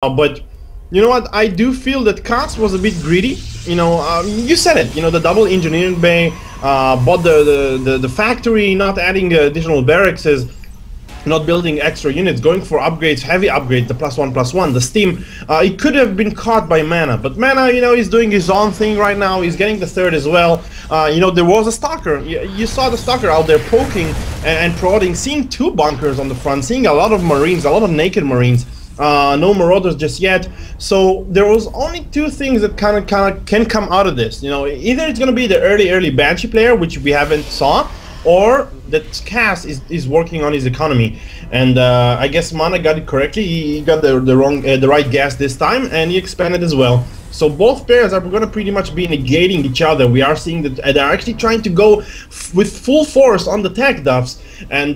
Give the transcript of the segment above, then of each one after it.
But you know what? I do feel that Kaz was a bit greedy. You know, you said it. You know, the double engineering bay, bought the factory, not adding additional barracks, not building extra units, going for upgrades, heavy upgrades, the +1/+1, the steam. It could have been caught by Mana, but Mana, you know, he's doing his own thing right now. He's getting the third as well. You know, there was a stalker. You saw the stalker out there poking and prodding, seeing two bunkers on the front, seeing a lot of marines, a lot of naked marines. No marauders just yet. So there was only two things that kind of can come out of this. You know, either it's gonna be the early Banshee player, which we haven't saw, or that Kaz is working on his economy. And I guess Mana got it correctly. He got the right gas this time, and he expanded as well. So both pairs are going to pretty much be negating each other. We are seeing that they're actually trying to go with full force on the tech duffs, and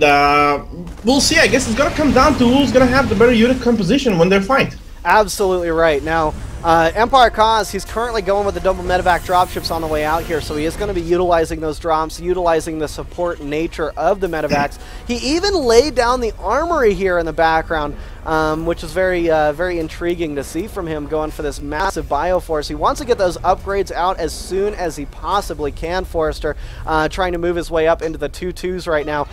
we'll see. I guess it's going to come down to who's going to have the better unit composition when they fight. Absolutely right. Now, Empire Kaz, he's currently going with the double medevac dropships on the way out here, so he is going to be utilizing those drops, utilizing the support nature of the medevacs. He even laid down the armory here in the background, which is very intriguing to see from him, going for this massive bioforce. He wants to get those upgrades out as soon as he possibly can, Forrester, trying to move his way up into the 2-2s right now.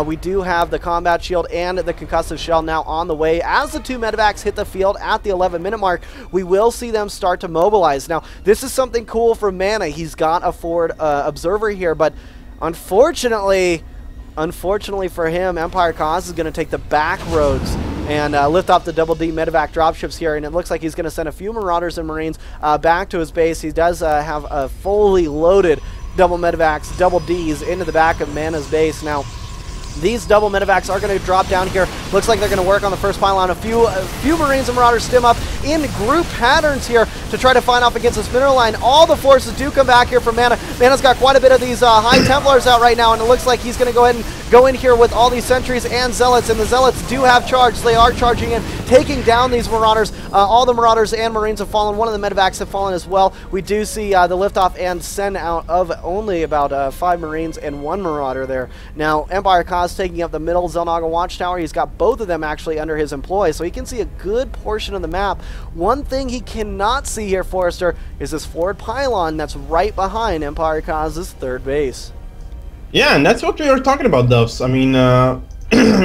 We do have the combat shield and the concussive shell now on the way. As the two medevacs hit the field at the 11-minute mark, we will see them start to mobilize. Now, this is something cool for Mana. He's got a forward observer here, but unfortunately for him, Empire Kaz is going to take the back roads and lift off the double D medevac dropships here, and it looks like he's going to send a few marauders and marines back to his base. He does have a fully loaded double medevacs, double Ds into the back of Mana's base. Now, these double medevacs are going to drop down here. Looks like they're going to work on the first pylon. A few marines and marauders stim up in group patterns here to try to fight off against this mineral line. All the forces do come back here from Mana. Mana's got quite a bit of these high Templars out right now, and it looks like he's going to go ahead and go in here with all these sentries and zealots, and the zealots do have charge. They are charging in, taking down these marauders. All the marauders and marines have fallen. One of the medevacs have fallen as well. We do see the liftoff and send out of only about 5 marines and 1 marauder there. Now, Empire Kaz taking up the middle Xel'Naga watchtower. He's got both of them actually under his employ, so he can see a good portion of the map. One thing he cannot see here, Forrester, is this forward pylon that's right behind Empire Kaz's third base. Yeah, and that's what we were talking about, Duffs. I mean,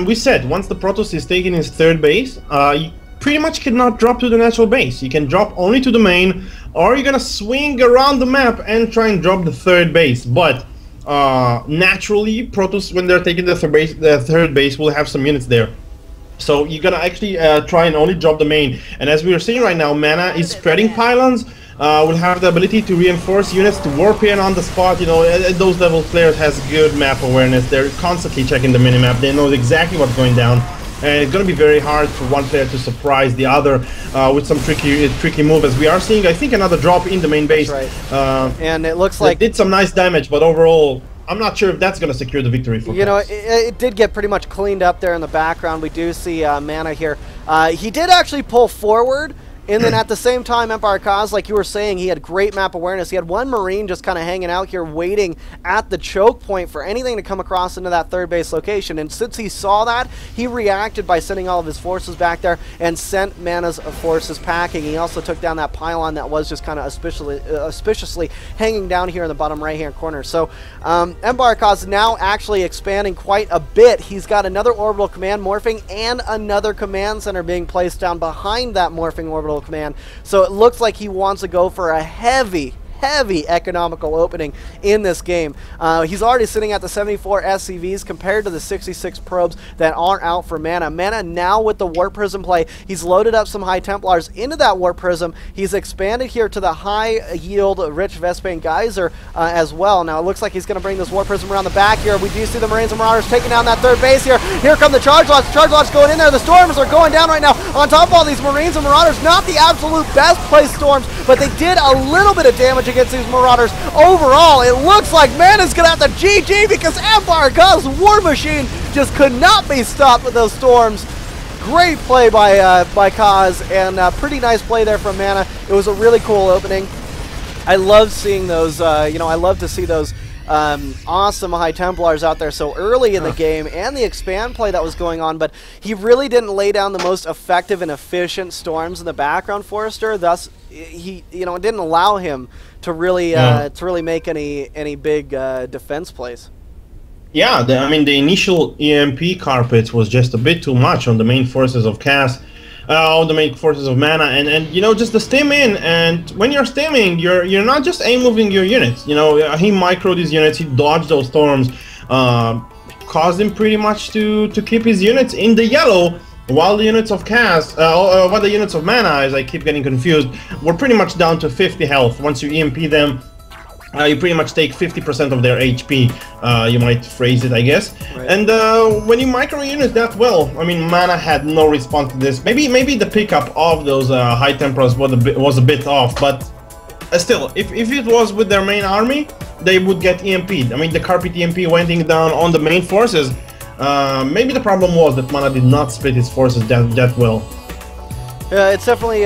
we said once the Protoss is taking his third base, you pretty much cannot drop to the natural base. You can drop only to the main, or you're gonna swing around the map and try and drop the third base. But naturally, Protoss, when they're taking the third base, will have some units there. So you're gonna actually try and only drop the main. And as we are seeing right now, Mana is spreading pylons. Will have the ability to reinforce units, to warp in on the spot. You know, at those level, players has good map awareness. They're constantly checking the minimap. They know exactly what's going down. And it's going to be very hard for one player to surprise the other with some tricky move, as we are seeing, I think, another drop in the main base. That's right. And it looks like it did some nice damage, but overall, I'm not sure if that's going to secure the victory for Kaz. You know, it did get pretty much cleaned up there in the background. We do see Mana here. He did actually pull forward. And then at the same time, Empire Kaz, like you were saying, he had great map awareness. He had 1 marine just kind of hanging out here waiting at the choke point for anything to come across into that third base location. And since he saw that, he reacted by sending all of his forces back there and sent Mana's forces packing. He also took down that pylon that was just kind of auspiciously hanging down here in the bottom right-hand corner. So Empire Kaz now actually expanding quite a bit. He's got another orbital command morphing and another command center being placed down behind that morphing orbital command. So it looks like he wants to go for a heavy economical opening in this game. He's already sitting at the 74 SCVs compared to the 66 probes that are out for Mana. Mana now with the Warp Prism play, he's loaded up some High Templars into that Warp Prism. He's expanded here to the high yield Rich Vespane Geyser as well. Now it looks like he's going to bring this Warp Prism around the back here. We do see the Marines and Marauders taking down that third base here. Here come the Charge Lots. Charge Lots going in there. The Storms are going down right now. On top of all these Marines and Marauders, not the absolute best placed Storms, but they did a little bit of damage against these Marauders. Overall, it looks like Mana's gonna have to GG because Empire Kaz's War Machine just could not be stopped with those Storms. Great play by Kaz, and pretty nice play there from Mana. It was a really cool opening. I love seeing those, you know, I love to see those awesome High Templars out there so early in the game, and the expand play that was going on, but he really didn't lay down the most effective and efficient storms in the background, Forrester. Thus, he, you know, it didn't allow him to really make any big defense plays. Yeah, I mean, the initial EMP carpet was just a bit too much on the main forces of Cass, on the main forces of Mana, and you know, just the stim in. And when you're stimming, you're not just aim moving your units. You know, he microed his units, he dodged those storms, caused him pretty much to keep his units in the yellow, while the units of Cass, while the units of Mana, as I keep getting confused, were pretty much down to 50 health. Once you EMP them, you pretty much take 50% of their HP, you might phrase it, I guess. Right. And when you micro units that well, I mean, Mana had no response to this. Maybe the pickup of those High Templars was a bit off, but still, if it was with their main army, they would get EMP'd. I mean, the carpet EMP went down on the main forces. Maybe the problem was that Mana did not split his forces that well. Yeah, it's definitely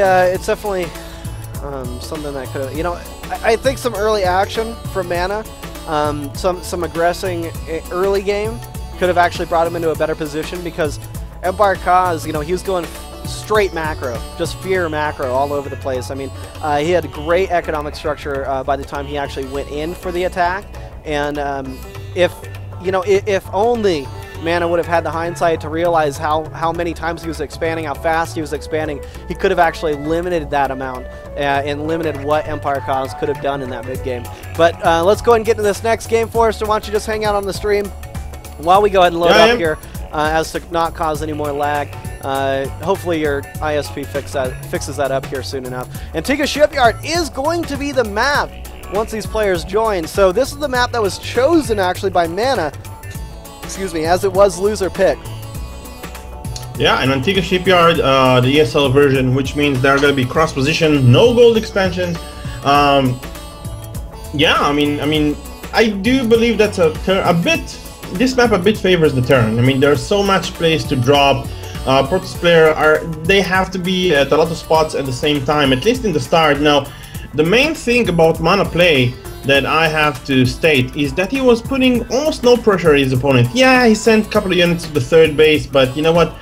something that could, you know, I think some early action from Mana, some aggressing early game could have actually brought him into a better position, because Empire Kaz, you know, he was going straight macro, just fear macro all over the place. I mean, he had great economic structure by the time he actually went in for the attack, and if only Mana would have had the hindsight to realize how many times he was expanding, how fast he was expanding, he could have actually limited that amount and limited what Empire Kaz could have done in that mid game. But let's go ahead and get into this next game, Forrester. Why don't you just hang out on the stream while we go ahead and load up here as to not cause any more lag. Hopefully your ISP fixes that up here soon enough. Antigua Shipyard is going to be the map once these players join. So this is the map that was chosen actually by Mana, excuse me, as it was loser pick. Yeah, and Antigua Shipyard, the ESL version, which means there are going to be cross position, no gold expansions. Yeah, I mean, I do believe that's this map a bit favors the turn. I mean, there's so much place to drop. Protoss player they have to be at a lot of spots at the same time, at least in the start. Now, the main thing about Mana play that I have to state is that he was putting almost no pressure on his opponent. Yeah, he sent a couple of units to the third base, but you know what?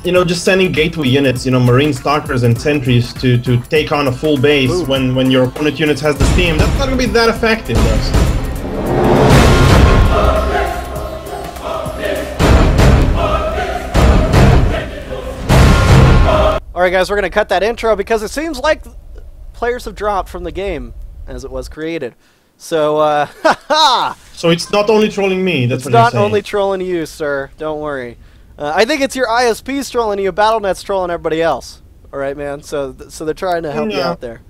You know, just sending gateway units, you know, Marine Stalkers and Sentries to take on a full base when your opponent units has the steam, that's not going to be that effective, though. Alright guys, we're going to cut that intro because it seems like players have dropped from the game as it was created. So, So it's not only trolling me, that's what you're saying. It's not only trolling you, sir. Don't worry. I think it's your ISP's trolling you, BattleNet's trolling everybody else. Alright, man? So they're trying to help you out there.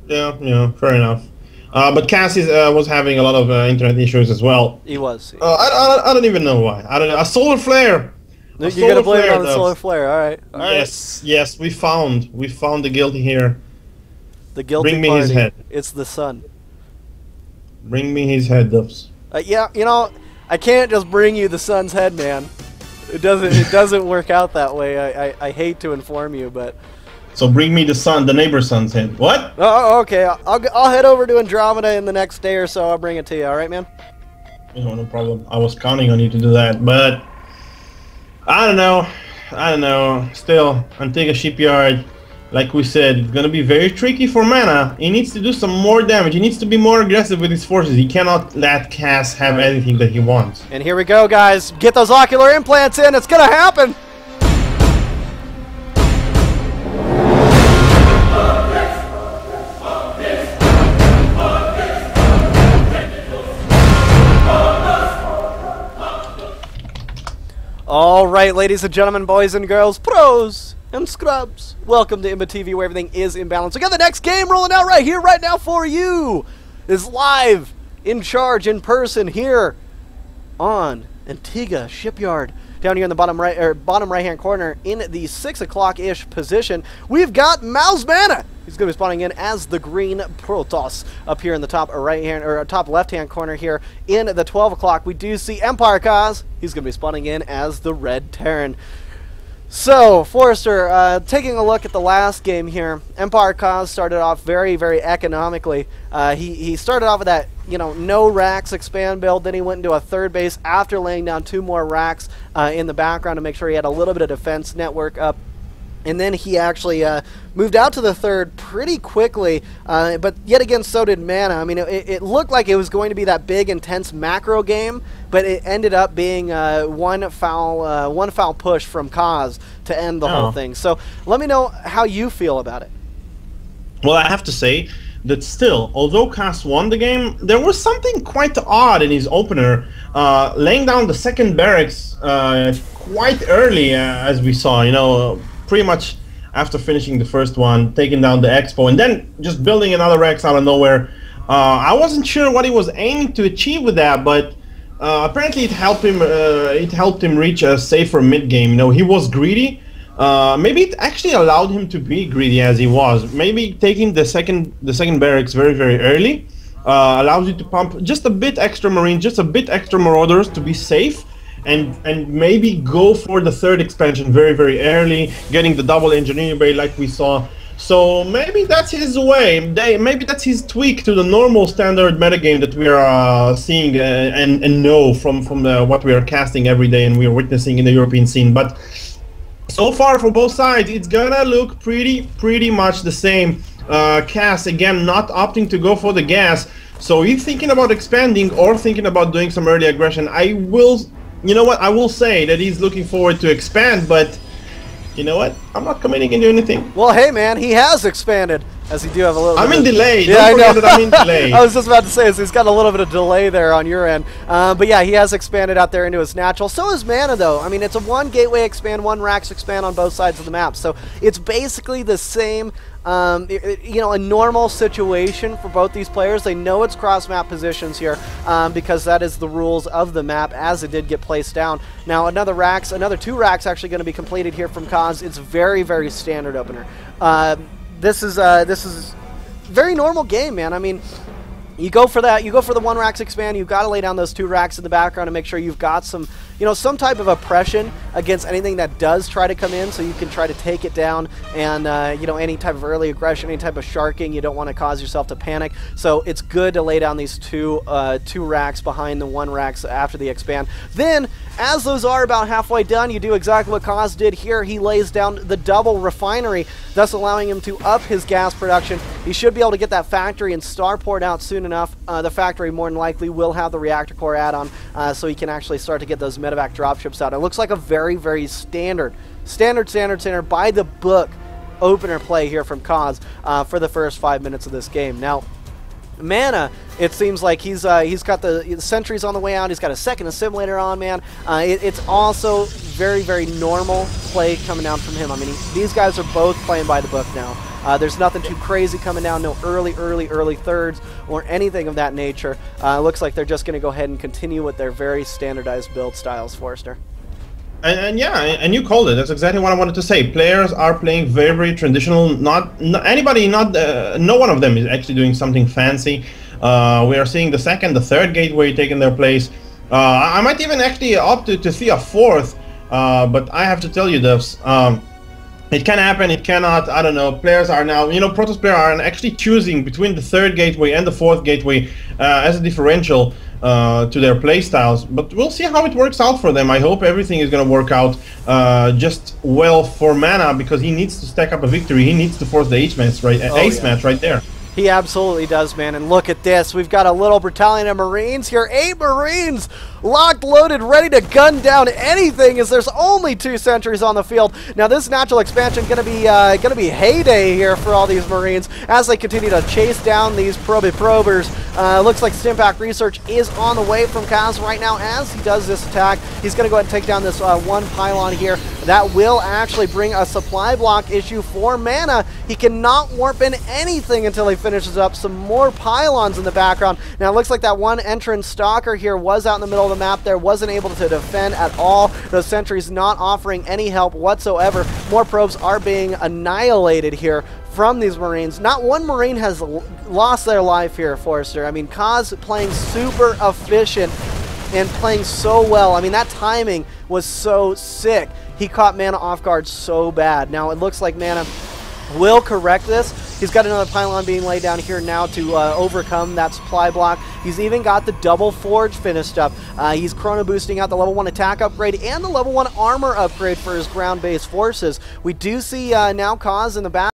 Yeah, fair enough. But Cassie was having a lot of internet issues as well. He was. I don't even know why. I don't know. A solar flare! You're gonna blame it on the solar flare, alright. Yes, we found the guilty here. The guilty Bring me party. his head. It's the sun. Bring me his head, Duffs. Yeah, you know, I can't just bring you the sun's head, man. It doesn't work out that way. I hate to inform you, but. So bring me the neighbor's son's head. What? Oh, okay. I'll head over to Andromeda in the next day or so. I'll bring it to you. All right, man. No problem. I was counting on you to do that, but I don't know. Still, Antigua Shipyard, like we said, it's gonna be very tricky for Mana. He needs to do some more damage. He needs to be more aggressive with his forces. He cannot let Cass have anything that he wants. And here we go, guys. Get those ocular implants in. It's gonna happen. All right, ladies and gentlemen, boys and girls, pros and scrubs, welcome to IMBAtv, where everything is in balance. We got the next game rolling out right here, right now for you. It's live, in charge, in person here on Antigua Shipyard. Down here in the bottom right hand corner, in the 6 o'clock-ish position, we've got Mouse Mana. He's going to be spawning in as the green Protoss. Up here in the top right hand or top left hand corner here in the 12 o'clock, we do see Empire Kaz. He's going to be spawning in as the red Terran. So, Forrester, taking a look at the last game here, Empire Cause started off very, very economically. He started off with that, no racks expand build, then he went into a third base after laying down 2 more racks in the background to make sure he had a little bit of defense network up. And then he actually moved out to the third pretty quickly, but yet again, so did Mana. I mean, it looked like it was going to be that big, intense macro game, but it ended up being one foul push from Kaz to end the whole thing. So let me know how you feel about it. Well, I have to say that still, although Kaz won the game, there was something quite odd in his opener, laying down the second barracks quite early, as we saw, pretty much after finishing the first one, taking down the Expo, and then just building another Rex out of nowhere. I wasn't sure what he was aiming to achieve with that, but apparently it helped him. It helped him reach a safer mid game. He was greedy. Maybe it actually allowed him to be greedy as he was. Maybe taking the second barracks very, very early allows you to pump just a bit extra Marines, just a bit extra Marauders to be safe. And maybe go for the third expansion very, very early, getting the double engineering bay like we saw. So maybe that's his way. Maybe that's his tweak to the normal standard metagame that we are seeing and know from what we are casting every day and we are witnessing in the European scene. But so far for both sides, it's gonna look pretty much the same. Cass again not opting to go for the gas. So he's thinking about expanding or thinking about doing some early aggression. You know what? I will say that he's looking forward to expand, but you know what? I'm not committing into anything. Well, hey, man, he has expanded, as he do have a little. I'm in delay. Yeah, Don't forget that I'm in delay. I was just about to say, so he's got a little bit of delay there on your end. But yeah, he has expanded out there into his natural. So is Mana, though. I mean, it's a 1 gateway expand, 1 racks expand on both sides of the map. So it's basically the same. A normal situation for both these players. They know it's cross-map positions here because that is the rules of the map as it did get placed down. Now another 2 racks actually going to be completed here from Kaz. It's very, very standard opener. This is very normal game, man. I mean, you go for that. You go for the 1 racks expand. You've got to lay down those 2 racks in the background to make sure you've got some type of oppression against anything that does try to come in, so you can try to take it down. And any type of early aggression, any type of sharking, you don't want to cause yourself to panic. So it's good to lay down these 2 racks behind the 1 racks after the expand. Then, as those are about halfway done, you do exactly what Kaz did here. He lays down the double refinery, thus allowing him to up his gas production. He should be able to get that factory and starport out soon enough. The factory more than likely will have the reactor core add-on, so he can actually start to get those medevac dropships out. It looks like a very, very standard by the book opener play here from Kaz for the first 5 minutes of this game. Now, Mana, it seems like he's got the sentries on the way out. He's got a second assimilator on, man. It's also very, very normal play coming down from him. I mean, these guys are both playing by the book now. There's nothing too crazy coming down, no early thirds or anything of that nature. Looks like they're just going to go ahead and continue with their very standardized build styles, Forrester. And you called it. That's exactly what I wanted to say. Players are playing very, very traditional. No one of them is actually doing something fancy. We are seeing the second, the third gateway taking their place. I might even actually opt to see a 4th, but I have to tell you this. It can happen, it cannot, I don't know. Players are now, Protoss players are actually choosing between the 3rd gateway and the 4th gateway as a differential to their playstyles. But we'll see how it works out for them. I hope everything is going to work out just well for Mana, because he needs to stack up a victory. He needs to force the ace match right there. He absolutely does, man. And look at this. We've got a little battalion of Marines here. 8 Marines locked, loaded, ready to gun down anything, as there's only 2 sentries on the field. Now, this natural expansion gonna be heyday here for all these Marines as they continue to chase down these probers. Looks like Stimpack Research is on the way from Kaz right now as he does this attack. He's gonna go ahead and take down this 1 pylon here. That will actually bring a supply block issue for Mana. He cannot warp in anything until he finishes up some more pylons in the background. Now, it looks like that 1 entrance stalker here was out in the middle of the map there, wasn't able to defend at all. Those sentries not offering any help whatsoever. More probes are being annihilated here from these Marines. Not one Marine has lost their life here, Forrester. I mean, Kaz playing super efficient and playing so well. I mean, that timing was so sick. He caught Mana off guard so bad. Now, it looks like Mana will correct this. He's got another pylon being laid down here now to overcome that supply block. He's even got the double forge finished up. He's chrono boosting out the level 1 attack upgrade and the level 1 armor upgrade for his ground-based forces. We do see now Kaz in the back.